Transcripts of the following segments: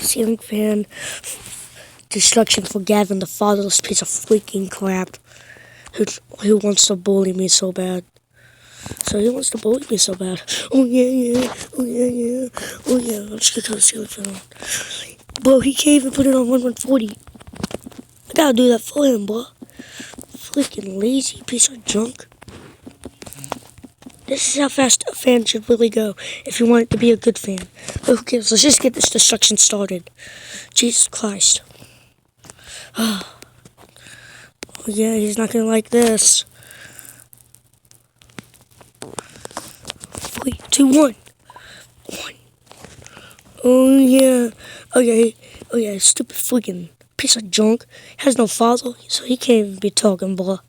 Ceiling fan. Destruction for Gavin, the fatherless piece of freaking crap. Who wants to bully me so bad? So he wants to bully me so bad. Oh yeah. Oh yeah. I'm just gonna turn the ceiling fan on. Bro, he can't even put it on 140. I gotta do that for him, bro. Freaking lazy piece of junk. This is how fast a fan should really go if you want it to be a good fan. But who cares? Let's just get this destruction started. Jesus Christ. Oh yeah, he's not gonna like this. 3, 2, 1. Oh yeah. Oh yeah, stupid freaking piece of junk. Has no father, so he can't even be talking, bro.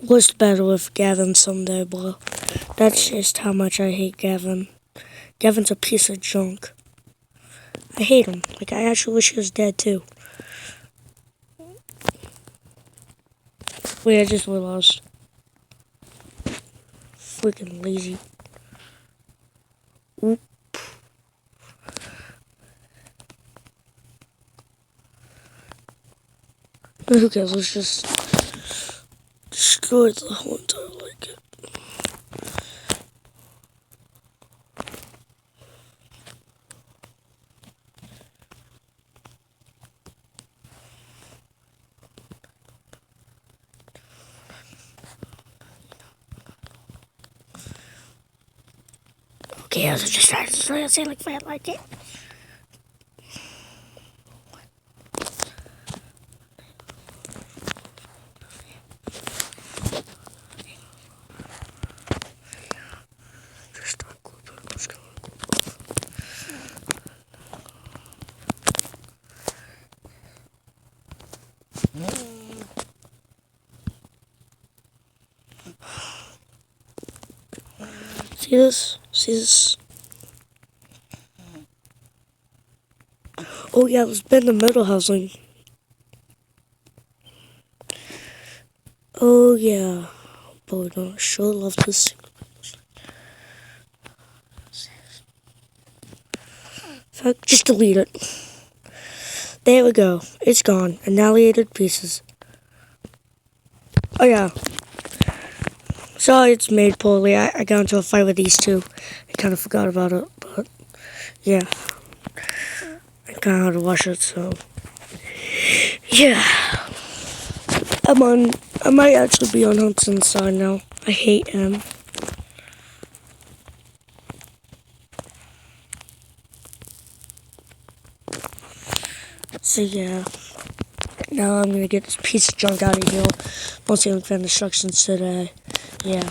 What's the better with Gavin someday, bro? That's just how much I hate Gavin. Gavin's a piece of junk. I hate him. Like, I actually wish he was dead, too. Wait, I just realized. Freaking lazy. Oop. Who cares? Let's just destroy the whole entire like it. Okay, I was just trying to destroy a ceiling fan like it. See this? See this? Oh yeah, let's bend the metal housing. Oh yeah. But we're gonna sure love this. Fuck, just delete it. There we go. It's gone. Annihilated pieces. Oh yeah. Sorry it's made poorly. I got into a fight with these two. I kind of forgot about it, but yeah. I kind of had to watch it, so yeah. I might actually be on Hudson's side now. I hate him. So yeah. Now I'm gonna get this piece of junk out of here. Mostly on fan instructions today. Yeah.